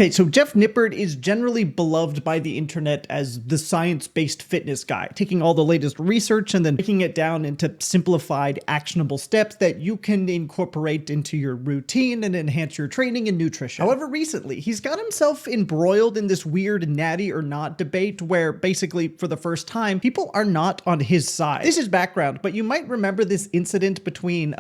Okay, so Jeff Nippard is generally beloved by the internet as the science-based fitness guy, taking all the latest research and then breaking it down into simplified, actionable steps that you can incorporate into your routine and enhance your training and nutrition. However, recently, he's got himself embroiled in this weird natty or not debate where basically, for the first time, people are not on his side. This is background, but you might remember this incident between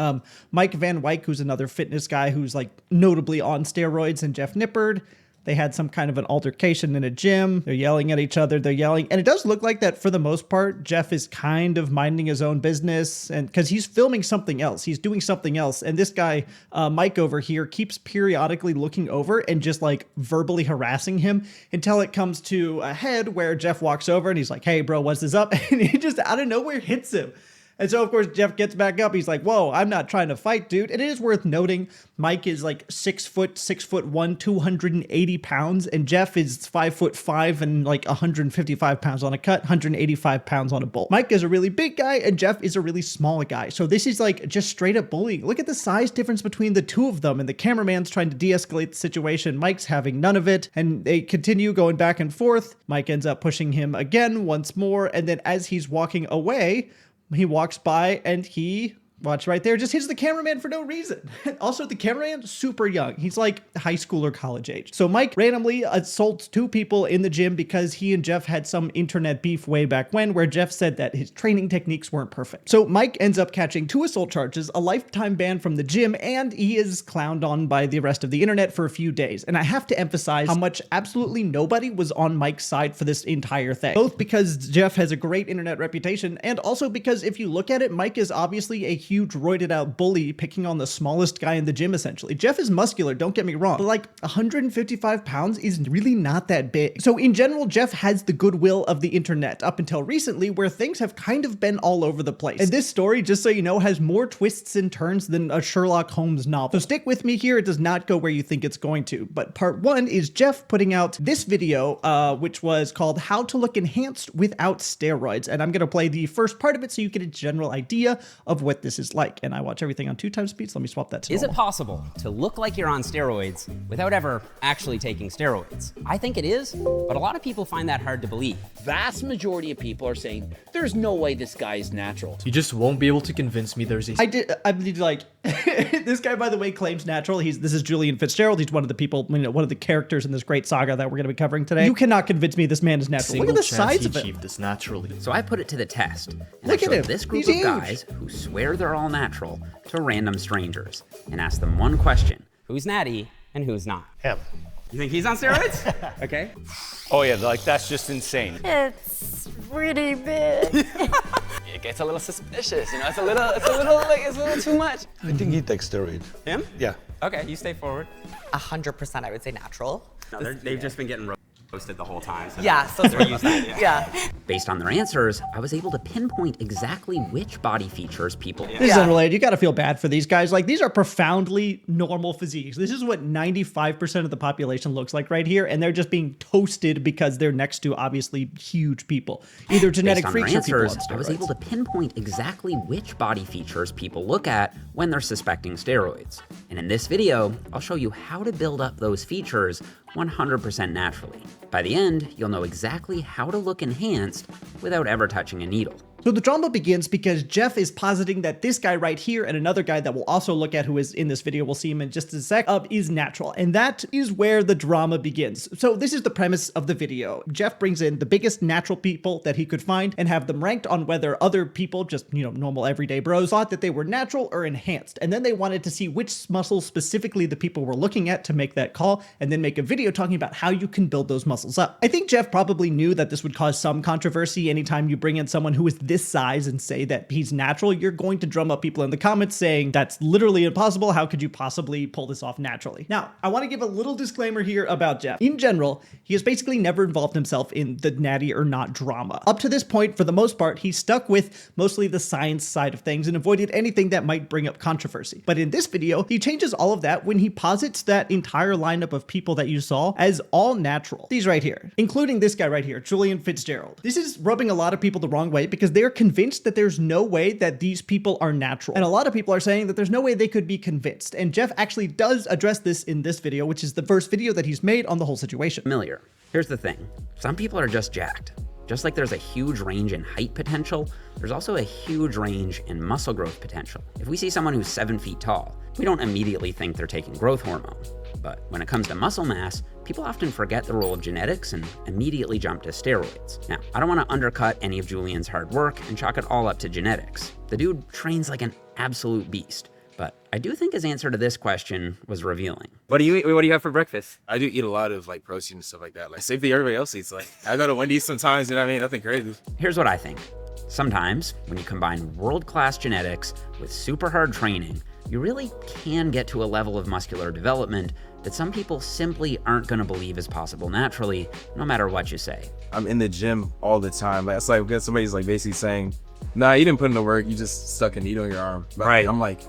Mike Van Wyck, who's another fitness guy who's like notably on steroids, and Jeff Nippard. They had some kind of an altercation in a gym. They're yelling at each other. They're yelling. And it does look like that for the most part, Jeff is kind of minding his own business, and because he's filming something else. He's doing something else. And this guy, Mike over here, keeps periodically looking over and just like verbally harassing him until it comes to a head where Jeff walks over and he's like, "Hey bro, what's this up?" And he just out of nowhere hits him. And so, of course, Jeff gets back up. He's like, "Whoa, I'm not trying to fight, dude." And it is worth noting, Mike is like 6'1", 280 pounds, and Jeff is 5'5" and like 155 pounds on a cut, 185 pounds on a bolt. Mike is a really big guy, and Jeff is a really small guy. So this is like just straight up bullying. Look at the size difference between the two of them, and the cameraman's trying to de-escalate the situation. Mike's having none of it, and they continue going back and forth. Mike ends up pushing him again once more, and then as he's walking away, he walks by and he, watch right there, just hits the cameraman for no reason. Also, the cameraman, super young. He's like high school or college age. So Mike randomly assaults two people in the gym because he and Jeff had some internet beef way back when, where Jeff said that his training techniques weren't perfect. So Mike ends up catching 2 assault charges, a lifetime ban from the gym, and he is clowned on by the rest of the internet for a few days. And I have to emphasize how much absolutely nobody was on Mike's side for this entire thing. Both because Jeff has a great internet reputation, and also because if you look at it, Mike is obviously a huge roided out bully picking on the smallest guy in the gym, essentially. Jeff is muscular, don't get me wrong, but like 155 pounds is really not that big. So in general, Jeff has the goodwill of the internet up until recently, where things have kind of been all over the place. And this story, just so you know, has more twists and turns than a Sherlock Holmes novel. So stick with me here, it does not go where you think it's going to. But part 1 is Jeff putting out this video, which was called How to Look Enhanced Without Steroids. And I'm gonna play the first part of it so you get a general idea of what this is like. And I watch everything on 2x speed, so let me swap that to normal. Is it possible to look like you're on steroids without ever actually taking steroids? I think it is, but a lot of people find that hard to believe. Vast majority of people are saying, there's no way this guy is natural. You just won't be able to convince me there's a... I did like, this guy, by the way, claims natural. This is Julian Fitzgerald. He's one of the people, you know, one of the characters in this great saga that we're going to be covering today. You cannot convince me this man is natural. Look at the size of it. Achieved this naturally. So I put it to the test. And Look I at showed him. this group He's of guys who swear they're all natural to random strangers and asked them one question: who's natty and who's not? Him. You think he's on steroids? Okay. Oh yeah, like that's just insane. It's pretty big. It gets a little suspicious, you know. It's a little too much. I think he takes steroids. Him? Yeah. Okay, you stay forward. 100% I would say natural. No, they've just been getting roasted the whole time. So Yeah, so they're used to it. yeah. Based on their answers, I was able to pinpoint exactly which body features people. This is unrelated. You got to feel bad for these guys. Like, these are profoundly normal physiques. This is what 95% of the population looks like right here, and they're just being toasted because they're next to obviously huge people, either genetic freaks or people on steroids. I was able to pinpoint exactly which body features people look at when they're suspecting steroids. And in this video, I'll show you how to build up those features 100% naturally. By the end, you'll know exactly how to look enhanced without ever touching a needle. So the drama begins because Jeff is positing that this guy right here and another guy that we'll also look at who is in this video, we'll see him in just a sec, is natural. And that is where the drama begins. So this is the premise of the video. Jeff brings in the biggest natural people that he could find and have them ranked on whether other people, just, you know, normal everyday bros, thought that they were natural or enhanced. And then they wanted to see which muscles specifically the people were looking at to make that call, and then make a video talking about how you can build those muscles up. I think Jeff probably knew that this would cause some controversy. Anytime you bring in someone who is this size and say that he's natural, you're going to drum up people in the comments saying that's literally impossible. How could you possibly pull this off naturally? Now, I want to give a little disclaimer here about Jeff. In general, he has basically never involved himself in the natty or not drama. Up to this point, for the most part, he's stuck with mostly the science side of things and avoided anything that might bring up controversy. But in this video, he changes all of that when he posits that entire lineup of people that you saw as all natural. These right here, including this guy right here, Julian Fitzgerald. This is rubbing a lot of people the wrong way because they're convinced that there's no way that these people are natural. And a lot of people are saying that there's no way they could be convinced. And Jeff actually does address this in this video, which is the first video that he's made on the whole situation. Familiar. Here's the thing. Some people are just jacked. Just like there's a huge range in height potential, there's also a huge range in muscle growth potential. If we see someone who's 7 feet tall, we don't immediately think they're taking growth hormone. But when it comes to muscle mass, people often forget the role of genetics and immediately jump to steroids. Now, I don't want to undercut any of Julian's hard work and chalk it all up to genetics. The dude trains like an absolute beast. But I do think his answer to this question was revealing. What do you have for breakfast? I do eat a lot of like protein and stuff like that. Like same thing everybody else eats. Like I go to Wendy's sometimes, you know what I mean? Nothing crazy. Here's what I think. Sometimes, when you combine world-class genetics with super hard training, you really can get to a level of muscular development that some people simply aren't going to believe is possible naturally, no matter what you say. I'm in the gym all the time. Like it's like when somebody's like basically saying, nah, you didn't put in the work, you just stuck a needle in your arm. But Right. I'm like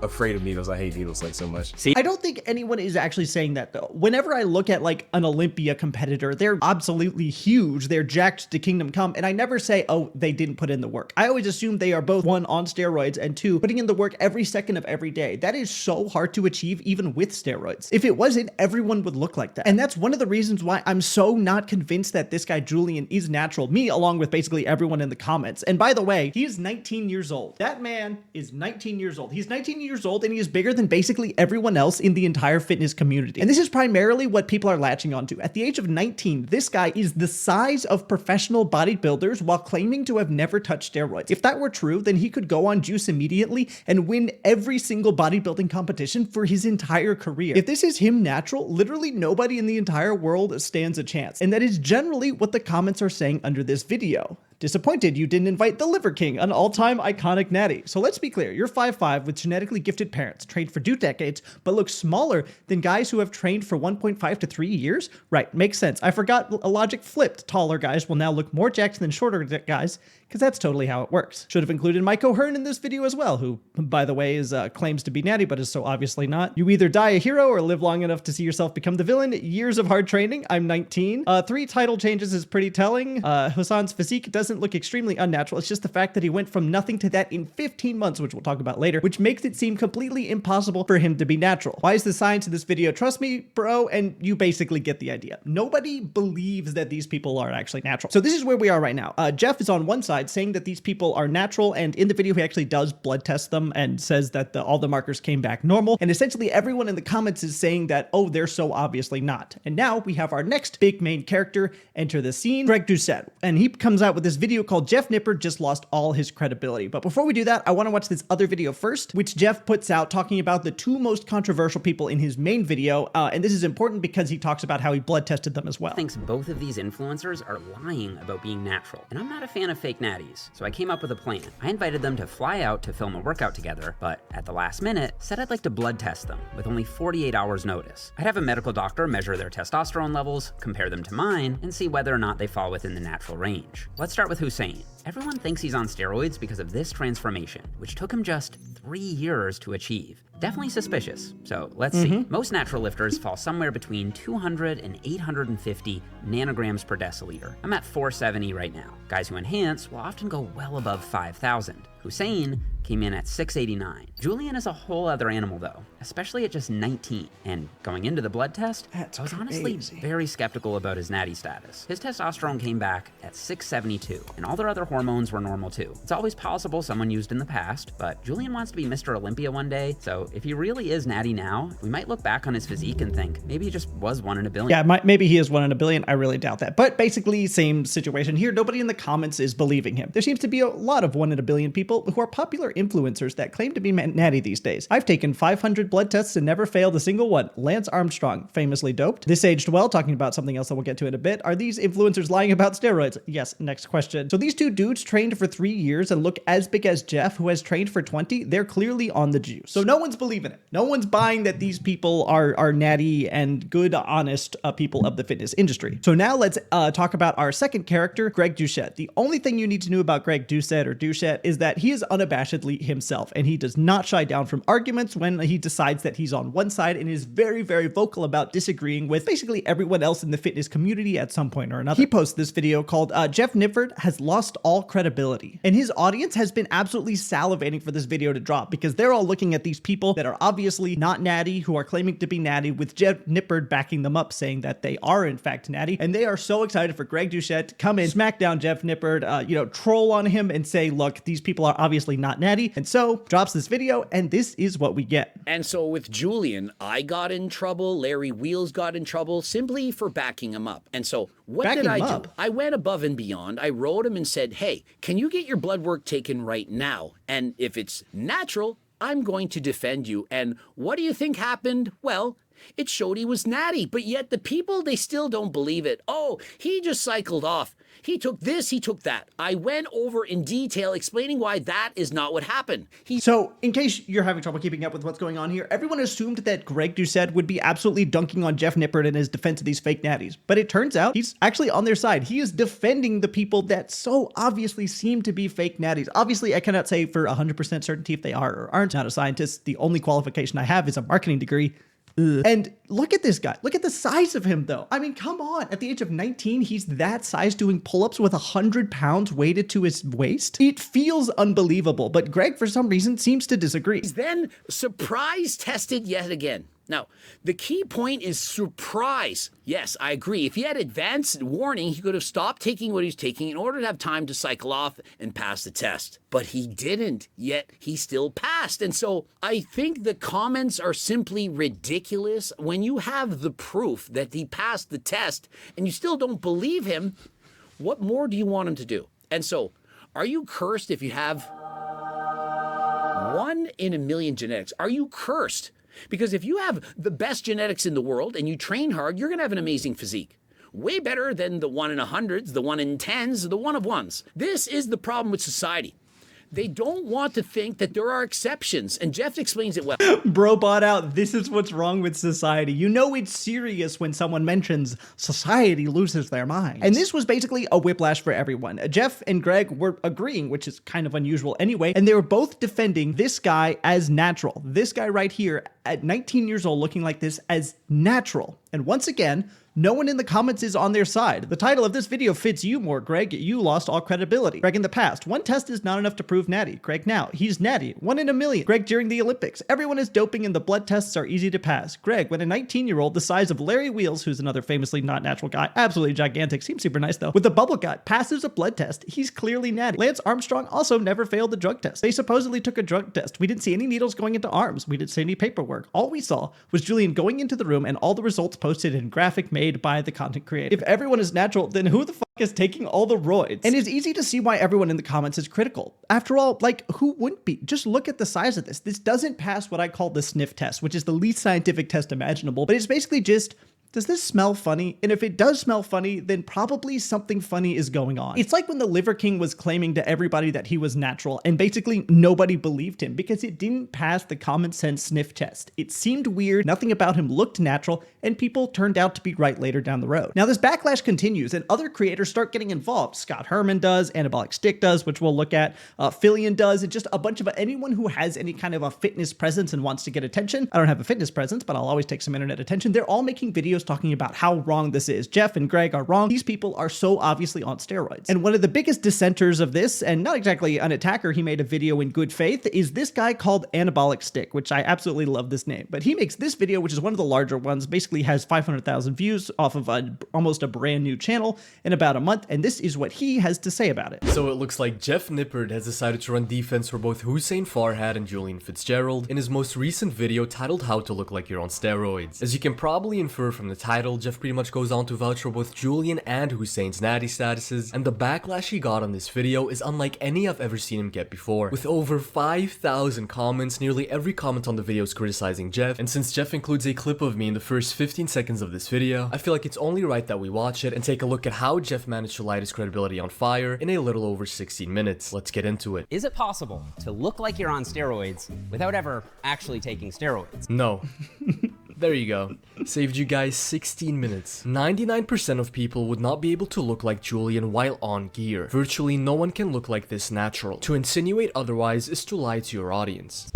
afraid of needles. I hate needles like so much. See, I don't think anyone is actually saying that though. Whenever I look at like an Olympia competitor, they're absolutely huge. They're jacked to kingdom come. And I never say, oh, they didn't put in the work. I always assume they are both, one, on steroids, and two, putting in the work every second of every day. That is so hard to achieve even with steroids. If it wasn't, everyone would look like that. And that's one of the reasons why I'm so not convinced that this guy Julian is natural. Me, along with basically everyone in the comments. And by the way, he is 19 years old. That man is 19 years old. He's 19 years old and he is bigger than basically everyone else in the entire fitness community. And this is primarily what people are latching onto. At the age of 19, this guy is the size of professional bodybuilders while claiming to have never touched steroids. If that were true, then he could go on juice immediately and win every single bodybuilding competition for his entire career. If this is him natural, literally nobody in the entire world stands a chance. And that is generally what the comments are saying under this video. Disappointed you didn't invite the Liver King, an all-time iconic natty. So let's be clear, you're 5'5" with genetically gifted parents, trained for 2 decades, but look smaller than guys who have trained for 1.5 to 3 years? Right, makes sense. I forgot a logic flipped. Taller guys will now look more jacked than shorter guys, because that's totally how it works. Should have included Mike O'Hearn in this video as well, who, by the way, is claims to be natty, but is so obviously not. You either die a hero or live long enough to see yourself become the villain. Years of hard training. I'm 19. 3 title changes is pretty telling. Hassan's physique doesn't look extremely unnatural. It's just the fact that he went from nothing to that in 15 months, which we'll talk about later, which makes it seem completely impossible for him to be natural. Why is the science in this video? Trust me, bro, and you basically get the idea. Nobody believes that these people are actually natural. So this is where we are right now. Jeff is on one side saying that these people are natural, and in the video he actually does blood test them and says that all the markers came back normal, and essentially everyone in the comments is saying that, oh, they're so obviously not. And now we have our next big main character enter the scene, Greg Doucette, and he comes out with this video called Jeff Nippard just lost all his credibility. But before we do that, I want to watch this other video first, which Jeff puts out talking about the 2 most controversial people in his main video, and this is important because he talks about how he blood tested them as well. Thinks both of these influencers are lying about being natural, and I'm not a fan of fake natties, so I came up with a plan. I invited them to fly out to film a workout together, but at the last minute, said I'd like to blood test them with only 48 hours notice. I'd have a medical doctor measure their testosterone levels, compare them to mine, and see whether or not they fall within the natural range. Let's start with Hussein. Everyone thinks he's on steroids because of this transformation, which took him just 3 years to achieve. Definitely suspicious, so let's see. Most natural lifters fall somewhere between 200 and 850 nanograms per deciliter. I'm at 470 right now. Guys who enhance will often go well above 5,000. Hussein came in at 689. Julian is a whole other animal though, especially at just 19. And going into the blood test, I was honestly very skeptical about his natty status. His testosterone came back at 672, and all their other hormones were normal too. It's always possible someone used in the past, but Julian wants to be Mr. Olympia one day, so if he really is natty now, we might look back on his physique and think maybe he just was 1 in a billion. Yeah, maybe he is 1 in a billion. I really doubt that. But basically, same situation here. Nobody in the comments is believing him. There seems to be a lot of 1 in a billion people who are popular influencers that claim to be natty these days. I've taken 500 blood tests and never failed a single one. Lance Armstrong, famously doped. This aged well, talking about something else that we'll get to in a bit. Are these influencers lying about steroids? Yes, next question. So these 2 dudes trained for 3 years and look as big as Jeff, who has trained for 20. They're clearly on the juice. So no one's believing it. No one's buying that these people are natty and good, honest people of the fitness industry. So now let's talk about our second character, Greg Doucette. The only thing you need to know about Greg Doucette or Doucette is that he is unabashedly unabashedly himself, and he does not shy down from arguments when he decides that he's on one side, and is very, very vocal about disagreeing with basically everyone else in the fitness community at some point or another. He posts this video called Jeff Nippard has lost all credibility, and his audience has been absolutely salivating for this video to drop because they're all looking at these people that are obviously not Natty, who are claiming to be Natty, with Jeff Nippard backing them up, saying that they are in fact Natty, and they are so excited for Greg Doucette to come in, smack down Jeff Nippard, troll on him and say, look, these people are obviously not Natty, and so drops this video, and this is what we get. And so with Julian, I got in trouble, Larry Wheels got in trouble simply for backing him up. And so what did I do? I went above and beyond. I wrote him and said, hey, can you get your blood work taken right now? And if it's natural, I'm going to defend you. And what do you think happened? Well, it showed he was Natty, but yet the people, they still don't believe it. Oh, he just cycled off. He took this, he took that. I went over in detail explaining why that is not what happened. So, in case you're having trouble keeping up with what's going on here, everyone assumed that Greg Doucette would be absolutely dunking on Jeff Nippard in his defense of these fake natties. But it turns out he's actually on their side. He is defending the people that so obviously seem to be fake natties. Obviously, I cannot say for 100% certainty if they are or aren't. Not a scientist. The only qualification I have is a marketing degree. And look at this guy. Look at the size of him, though. I mean, come on. At the age of 19, he's that size doing pull-ups with 100 pounds weighted to his waist. It feels unbelievable, but Greg, for some reason, seems to disagree. He's then surprise tested yet again. Now, the key point is surprise. Yes, I agree. If he had advanced warning, he could have stopped taking what he's taking in order to have time to cycle off and pass the test. But he didn't, yet he still passed. And so I think the comments are simply ridiculous. When you have the proof that he passed the test and you still don't believe him, what more do you want him to do? And so, are you cursed if you have 1 in a million genetics? Are you cursed? Because if you have the best genetics in the world and you train hard, you're going to have an amazing physique. Way better than the 1 in 100s, the 1 in 10s, the 1 of 1s. This is the problem with society. They don't want to think that there are exceptions, and Jeff explains it well. Bro bought out, this is what's wrong with society. You know it's serious when someone mentions society loses their mind. And this was basically a whiplash for everyone. Jeff and Greg were agreeing, which is kind of unusual anyway, and they were both defending this guy as natural. This guy right here, at 19 years old, looking like this, as natural. And once again, no one in the comments is on their side. The title of this video fits you more, Greg. You lost all credibility. Greg in the past, 1 test is not enough to prove Natty. Greg now, he's Natty. 1 in a million. Greg during the Olympics, everyone is doping and the blood tests are easy to pass. Greg, when a 19-year-old the size of Larry Wheels, who's another famously not natural guy, absolutely gigantic, seems super nice though, with a bubble gut, passes a blood test. He's clearly Natty. Lance Armstrong also never failed the drug test. They supposedly took a drug test. We didn't see any needles going into arms. We didn't see any paperwork. All we saw was Julian going into the room and all the results posted in graphic made by the content creator. If everyone is natural, then who the fuck is taking all the roids? And it's easy to see why everyone in the comments is critical. After all, like, who wouldn't be? Just look at the size of this. This doesn't pass what I call the sniff test, which is the least scientific test imaginable, but it's basically just, does this smell funny? And if it does smell funny, then probably something funny is going on. It's like when the Liver King was claiming to everybody that he was natural, and basically nobody believed him because it didn't pass the common sense sniff test. It seemed weird, nothing about him looked natural, and people turned out to be right later down the road. Now this backlash continues, and other creators start getting involved. Scott Herman does, Anabolic Stick does, which we'll look at, Fillion does, and just a bunch of anyone who has any kind of a fitness presence and wants to get attention. I don't have a fitness presence, but I'll always take some internet attention. They're all making videos talking about how wrong this is. Jeff and Greg are wrong. These people are so obviously on steroids. And one of the biggest dissenters of this, and not exactly an attacker, he made a video in good faith, is this guy called Anabolic Stick, which I absolutely love this name. But he makes this video, which is one of the larger ones, basically has 500,000 views off of almost a brand new channel in about a month, and this is what he has to say about it. So it looks like Jeff Nippard has decided to run defense for both Hussein Farhad and Julian Fitzgerald in his most recent video titled How to Look Like You're on Steroids. As you can probably infer from the title, Jeff pretty much goes on to vouch for both Julian and Hussein's natty statuses, and the backlash he got on this video is unlike any I've ever seen him get before. With over 5,000 comments, nearly every comment on the video is criticizing Jeff, and since Jeff includes a clip of me in the first 15 seconds of this video, I feel like it's only right that we watch it and take a look at how Jeff managed to light his credibility on fire in a little over 16 minutes. Let's get into it. Is it possible to look like you're on steroids without ever actually taking steroids? No. There you go. Saved you guys 16 minutes. 99% of people would not be able to look like Julian while on gear. Virtually no one can look like this natural. To insinuate otherwise is to lie to your audience.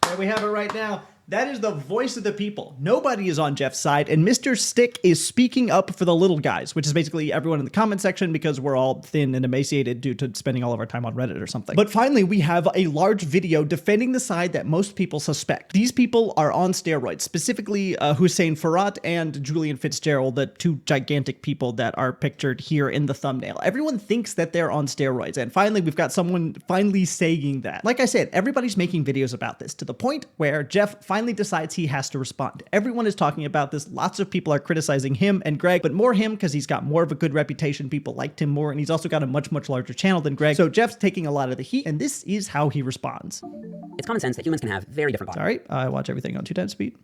There we have it right now. That is the voice of the people. Nobody is on Jeff's side, and Mr. Stick is speaking up for the little guys, which is basically everyone in the comment section because we're all thin and emaciated due to spending all of our time on Reddit or something. But finally, we have a large video defending the side that most people suspect. These people are on steroids, specifically Hussein Farhat and Julian Fitzgerald, the two gigantic people that are pictured here in the thumbnail. Everyone thinks that they're on steroids, and finally, we've got someone finally saying that. Like I said, everybody's making videos about this to the point where Jeff finally decides he has to respond. Everyone is talking about this. Lots of people are criticizing him and Greg, but more him because he's got more of a good reputation. People liked him more, and he's also got a much, much larger channel than Greg. So Jeff's taking a lot of the heat, and this is how he responds. It's common sense that humans can have very different bodies. Sorry, I watch everything on 2x speed.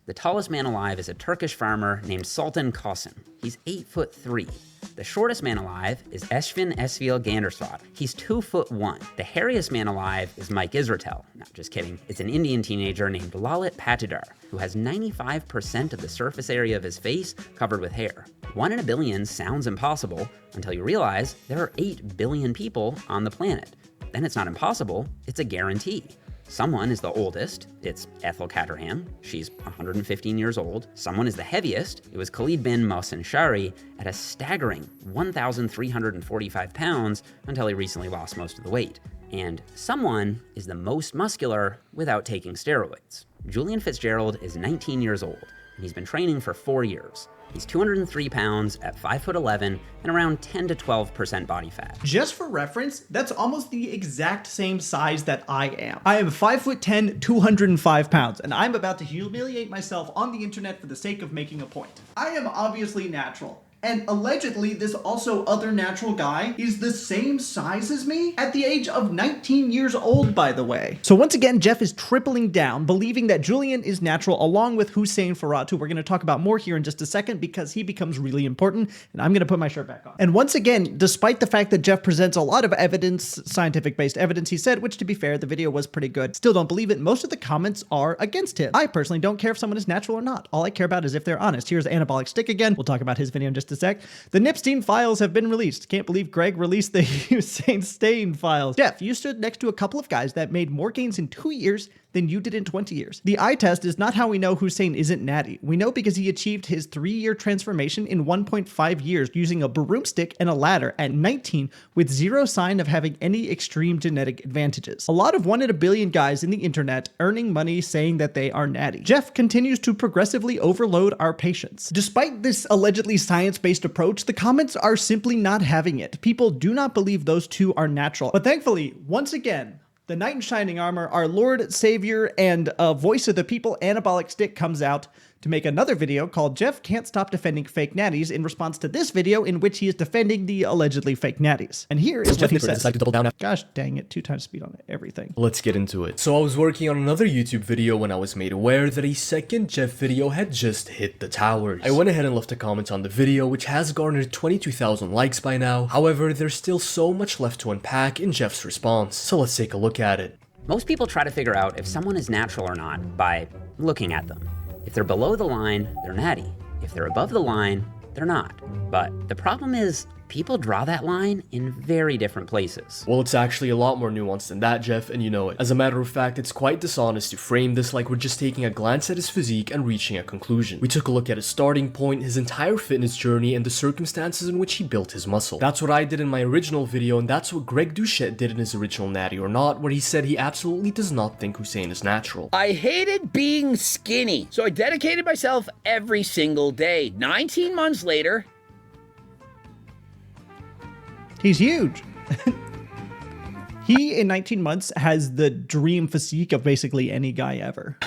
The tallest man alive is a Turkish farmer named Sultan Qasim. He's 8'3". The shortest man alive is Eshvin Esfil Gandersvad. He's 2'1". The hairiest man alive is Mike Israetel. No, just kidding. It's an Indian teenager named Lalit Patidar, who has 95% of the surface area of his face covered with hair. 1 in a billion sounds impossible until you realize there are 8 billion people on the planet. Then it's not impossible, it's a guarantee. Someone is the oldest, it's Ethel Caterham, she's 115 years old. Someone is the heaviest, it was Khalid bin Mohsen Shari at a staggering 1,345 pounds until he recently lost most of the weight. And someone is the most muscular without taking steroids. Julian Fitzgerald is 19 years old, and he's been training for 4 years. He's 203 pounds at 5'11" and around 10 to 12% body fat. Just for reference, that's almost the exact same size that I am. I am 5'10", 205 pounds, and I'm about to humiliate myself on the internet for the sake of making a point. I am obviously natural. And allegedly, this also other natural guy is the same size as me at the age of 19 years old, by the way. So once again, Jeff is tripling down, believing that Julian is natural, along with Hussein Farhat, who we're going to talk about more here in just a second because he becomes really important, and I'm going to put my shirt back on. And once again, despite the fact that Jeff presents a lot of evidence, scientific-based evidence, he said, which to be fair, the video was pretty good, still don't believe it, most of the comments are against him. I personally don't care if someone is natural or not. All I care about is if they're honest. Here's Anabolic Stick again. We'll talk about his video in just a sec. The Nipstein files have been released. Can't believe Greg released the Hussein Stain files. Jeff, you stood next to a couple of guys that made more gains in 2 years than you did in 20 years. The eye test is not how we know Hussein isn't natty. We know because he achieved his 3-year transformation in 1.5 years using a broomstick and a ladder at 19 with zero sign of having any extreme genetic advantages. A lot of 1 in a billion guys in the internet earning money saying that they are natty. Jeff continues to progressively overload our patience. Despite this allegedly science-based approach, the comments are simply not having it. People do not believe those two are natural. But thankfully, once again, the knight in shining armor, our Lord, Savior, and voice of the people, Anabolic Stick, comes out to make another video called Jeff Can't Stop Defending Fake Natties in response to this video in which he is defending the allegedly fake natties. And here is what he says. To double down. Gosh dang it, 2 times speed on everything. Let's get into it. So I was working on another YouTube video when I was made aware that a second Jeff video had just hit the towers. I went ahead and left a comment on the video, which has garnered 22,000 likes by now. However, there's still so much left to unpack in Jeff's response. So let's take a look at it. Most people try to figure out if someone is natural or not by looking at them. If they're below the line, they're natty. If they're above the line, they're not. But the problem is, people draw that line in very different places. Well, it's actually a lot more nuanced than that, Jeff, and you know it. As a matter of fact, it's quite dishonest to frame this like we're just taking a glance at his physique and reaching a conclusion. We took a look at his starting point, his entire fitness journey, and the circumstances in which he built his muscle. That's what I did in my original video, and that's what Greg Doucette did in his original Natty or Not, where he said he absolutely does not think Hussein is natural. I hated being skinny, so I dedicated myself every single day. 19 months later, he's huge. He, in 19 months, has the dream physique of basically any guy ever.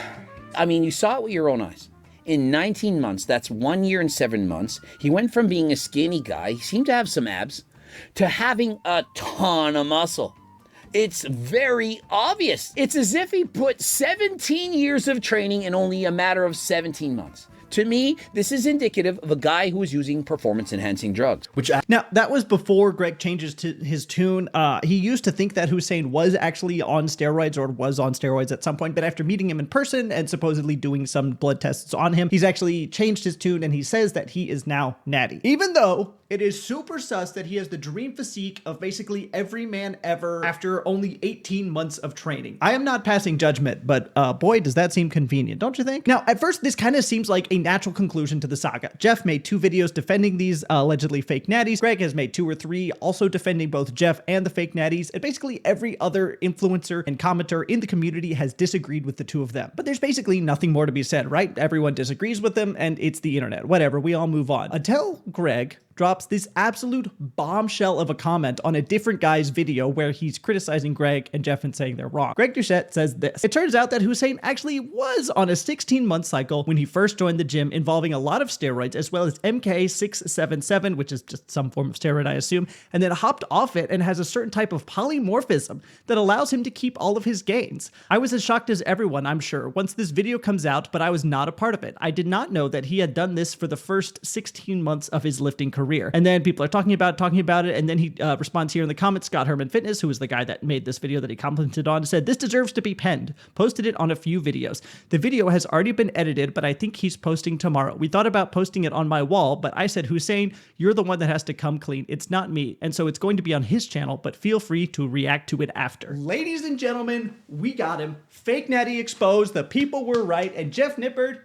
I mean, you saw it with your own eyes. In 19 months, that's 1 year and 7 months, he went from being a skinny guy, he seemed to have some abs, to having a ton of muscle. It's very obvious. It's as if he put 17 years of training in only a matter of 17 months. To me, this is indicative of a guy who is using performance-enhancing drugs. Now, that was before Greg changes to his tune. He used to think that Hussein was actually on steroids or was on steroids at some point, but after meeting him in person and supposedly doing some blood tests on him, he's actually changed his tune and he says that he is now Natty. Even though it is super sus that he has the dream physique of basically every man ever after only 18 months of training. I am not passing judgment, but boy, does that seem convenient, don't you think? Now, at first, this kind of seems like a natural conclusion to the saga. Jeff made 2 videos defending these allegedly fake natties. Greg has made 2 or 3 also defending both Jeff and the fake natties, and basically every other influencer and commenter in the community has disagreed with the 2 of them. But there's basically nothing more to be said, right? Everyone disagrees with them, and it's the internet. Whatever, we all move on. Until Greg drops this absolute bombshell of a comment on a different guy's video where he's criticizing Greg and Jeff and saying they're wrong. Greg Doucette says this: "It turns out that Hussein actually was on a 16-month cycle when he first joined the gym, involving a lot of steroids as well as MK677, which is just some form of steroid, I assume, and then hopped off it and has a certain type of polymorphism that allows him to keep all of his gains. I was as shocked as everyone, I'm sure, once this video comes out, but I was not a part of it. I did not know that he had done this for the first 16 months of his lifting career." And then people are talking about it, and then he responds here in the comments. Scott Herman Fitness, who was the guy that made this video that he commented on, said, "This deserves to be penned. Posted it on a few videos. The video has already been edited, but I think he's posting tomorrow. We thought about posting it on my wall, but I said, Hussein, you're the one that has to come clean. It's not me. And so it's going to be on his channel, but feel free to react to it after." Ladies and gentlemen, we got him. Fake Natty exposed. The people were right. And Jeff Nippard,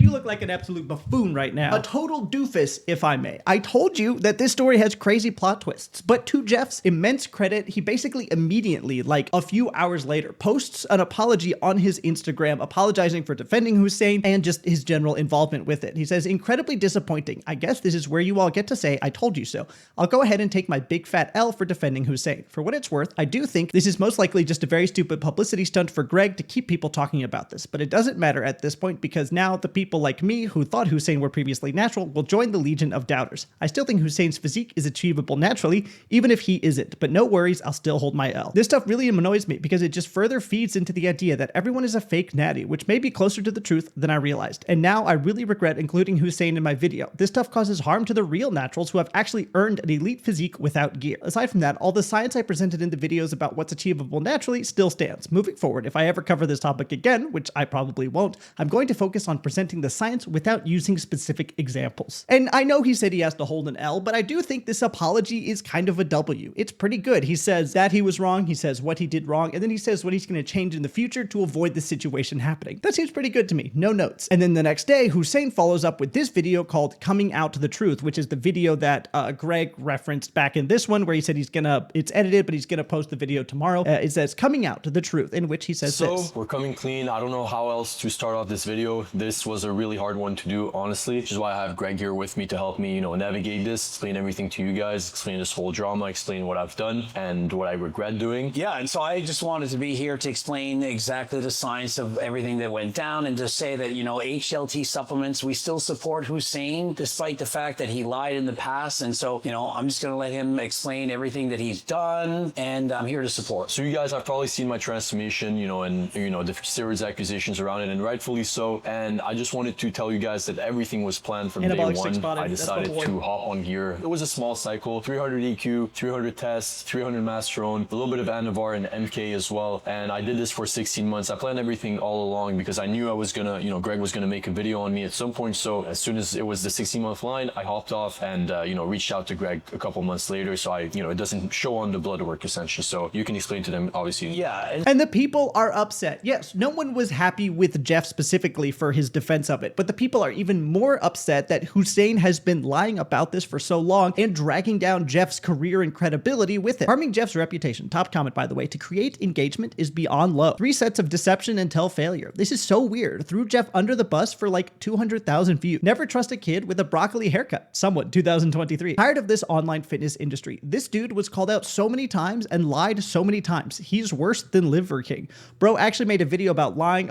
you look like an absolute buffoon right now. A total doofus, if I may. I told you that this story has crazy plot twists, but to Jeff's immense credit, he basically immediately, like a few hours later, posts an apology on his Instagram, apologizing for defending Hussein and just his general involvement with it. He says, "Incredibly disappointing. I guess this is where you all get to say, I told you so. I'll go ahead and take my big fat L for defending Hussein. For what it's worth, I do think this is most likely just a very stupid publicity stunt for Greg to keep people talking about this, but it doesn't matter at this point because now the people like me who thought Hussein were previously natural will join the legion of doubters. I still think Hussein's physique is achievable naturally, even if he isn't, but no worries, I'll still hold my L." This stuff really annoys me because it just further feeds into the idea that everyone is a fake natty, which may be closer to the truth than I realized. And now I really regret including Hussein in my video. This stuff causes harm to the real naturals who have actually earned an elite physique without gear. Aside from that, all the science I presented in the videos about what's achievable naturally still stands. Moving forward, if I ever cover this topic again, which I probably won't, I'm going to focus on presenting the science without using specific examples. And I know he said he has to hold an L, but I do think this apology is kind of a W. It's pretty good. He says that he was wrong, he says what he did wrong, and then he says what he's going to change in the future to avoid this situation happening. That seems pretty good to me. No notes. And then the next day, Hussein follows up with this video called "Coming Out to the Truth," which is the video that Greg referenced back in this one, where he said it's edited, but he's gonna post the video tomorrow. It says "Coming Out to the Truth," in which he says this. "So we're coming clean. I don't know how else to start off this video. This was a really hard one to do, honestly, which is why I have Greg here with me to help me, navigate this, explain everything to you guys, explain this whole drama, explain what I've done and what I regret doing." Yeah, and so I just wanted to be here to explain exactly the science of everything that went down and to say that, HLT supplements, we still support Hussein despite the fact that he lied in the past. And so, I'm just going to let him explain everything that he's done, and I'm here to support. So you guys have probably seen my transformation, and, the steroids accusations around it, and rightfully so. And I just wanted to tell you guys that everything was planned from day one. I decided to hop on gear. It was a small cycle, 300 EQ, 300 tests, 300 masterone, a little bit of Anavar and MK as well. And I did this for 16 months. I planned everything all along because I knew I was gonna, Greg was gonna make a video on me at some point. So as soon as it was the 16-month line, I hopped off and, reached out to Greg a couple months later. So it doesn't show on the blood work essentially. So you can explain to them, obviously. Yeah. And the people are upset. Yes, no one was happy with Jeff specifically for his defense of it, but the people are even more upset that Hussein has been lying about this for so long and dragging down Jeff's career and credibility with it. Harming Jeff's reputation. Top comment, by the way, "To create engagement is beyond low. 3 sets of deception until failure. This is so weird. Threw Jeff under the bus for like 200,000 views. Never trust a kid with a broccoli haircut. Someone, 2023. Tired of this online fitness industry. This dude was called out so many times and lied so many times. He's worse than Liver King. Bro actually made a video about lying.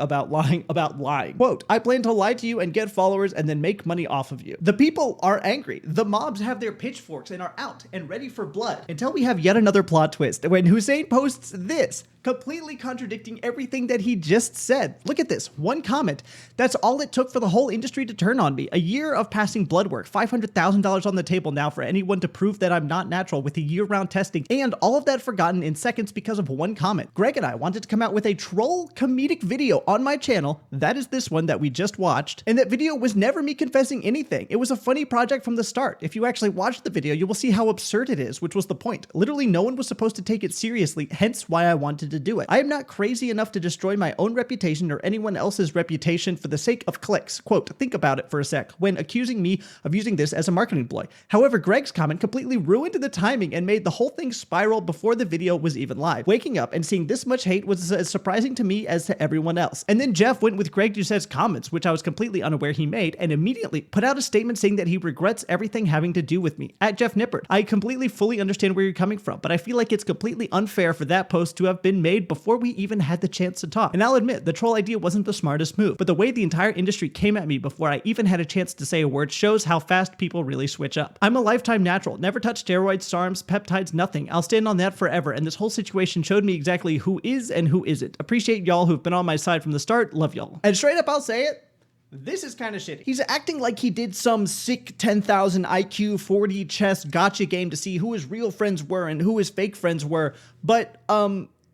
Quote, I plan to lie to you and get followers and then make money off of you. The people are angry. The mobs have their pitchforks and are out and ready for blood until we have yet another plot twist when Hussein posts this, completely contradicting everything that he just said. Look at this, one comment. That's all it took for the whole industry to turn on me. A year of passing blood work, $500,000 on the table now for anyone to prove that I'm not natural with a year-round testing, and all of that forgotten in seconds because of one comment. Greg and I wanted to come out with a troll comedic video on my channel. That is this one that we just watched, and that video was never me confessing anything. It was a funny project from the start. If you actually watch the video, you will see how absurd it is, which was the point. Literally no one was supposed to take it seriously, hence why I wanted to do it. I am not crazy enough to destroy my own reputation or anyone else's reputation for the sake of clicks. Quote, think about it for a sec, when accusing me of using this as a marketing ploy. However, Greg's comment completely ruined the timing and made the whole thing spiral before the video was even live. Waking up and seeing this much hate was as surprising to me as to everyone else. And then Jeff went with Greg Doucette's comments, which I was completely unaware he made, and immediately put out a statement saying that he regrets everything having to do with me. At Jeff Nippard, I completely fully understand where you're coming from, but I feel like it's completely unfair for that post to have been made before we even had the chance to talk. And I'll admit, the troll idea wasn't the smartest move, but the way the entire industry came at me before I even had a chance to say a word shows how fast people really switch up. I'm a lifetime natural, never touched steroids, SARMs, peptides, nothing. I'll stand on that forever, and this whole situation showed me exactly who is and who isn't. Appreciate y'all who've been on my side from the start, love y'all. And straight up, I'll say it, this is kind of shitty. He's acting like he did some sick 10,000 IQ 40 chess gotcha game to see who his real friends were and who his fake friends were, but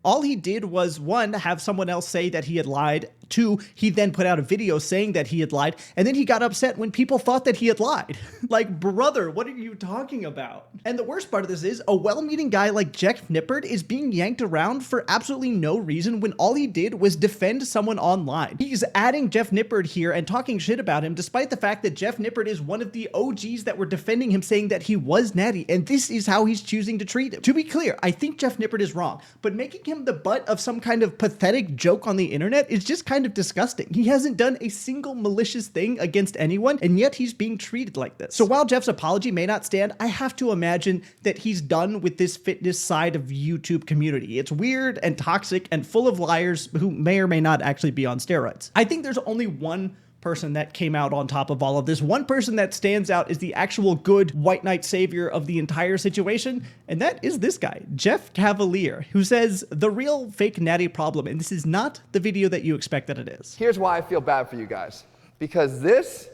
all he did was, one, have someone else say that he had lied. Two, he then put out a video saying that he had lied, and then he got upset when people thought that he had lied. Like, brother, what are you talking about? And the worst part of this is, a well-meaning guy like Jeff Nippard is being yanked around for absolutely no reason when all he did was defend someone online. He's adding Jeff Nippard here and talking shit about him, despite the fact that Jeff Nippard is one of the OGs that were defending him, saying that he was Natty, and this is how he's choosing to treat him. To be clear, I think Jeff Nippard is wrong, but making him the butt of some kind of pathetic joke on the internet is just kind of disgusting. He hasn't done a single malicious thing against anyone, and yet he's being treated like this. So while Jeff's apology may not stand, I have to imagine that he's done with this fitness side of YouTube community. It's weird and toxic and full of liars who may or may not actually be on steroids. I think there's only one person that came out on top of all of this. One person that stands out is the actual good white knight savior of the entire situation, and that is this guy, Jeff Cavalier, who says the real fake Natty problem, and this is not the video that you expect that it is. Here's why I feel bad for you guys. Because this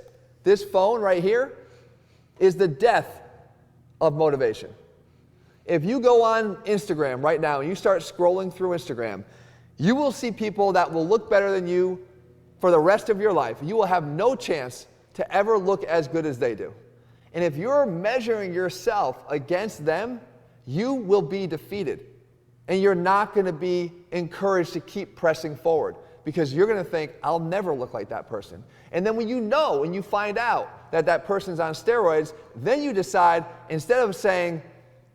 phone right here is the death of motivation. If you go on Instagram right now and you start scrolling through Instagram, you will see people that will look better than you for the rest of your life. You will have no chance to ever look as good as they do. And if you're measuring yourself against them, you will be defeated. And you're not going to be encouraged to keep pressing forward because you're going to think, I'll never look like that person. And then when you know and you find out that that person's on steroids, then you decide, instead of saying,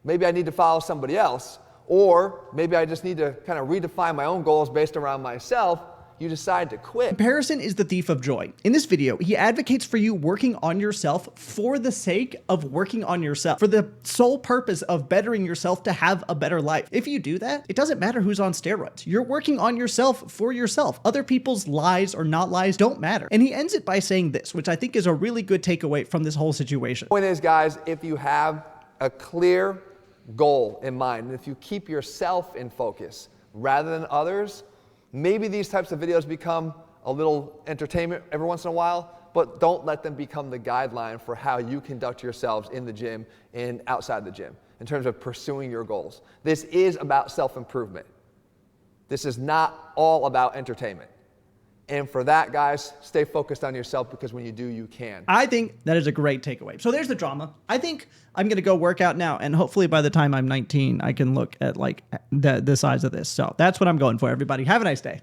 maybe I need to follow somebody else, or maybe I just need to kind of redefine my own goals based around myself, you decide to quit. Comparison is the thief of joy. In this video, he advocates for you working on yourself for the sake of working on yourself, for the sole purpose of bettering yourself to have a better life. If you do that, it doesn't matter who's on steroids. You're working on yourself for yourself. Other people's lies or not lies don't matter. And he ends it by saying this, which I think is a really good takeaway from this whole situation. The point is, guys, if you have a clear goal in mind, and if you keep yourself in focus rather than others, maybe these types of videos become a little entertainment every once in a while, but don't let them become the guideline for how you conduct yourselves in the gym and outside the gym in terms of pursuing your goals. This is about self-improvement. This is not all about entertainment. And for that, guys, stay focused on yourself, because when you do, you can. I think that is a great takeaway. So there's the drama. I think I'm going to go work out now, and hopefully by the time I'm 19, I can look at like the size of this. So that's what I'm going for, everybody. Have a nice day.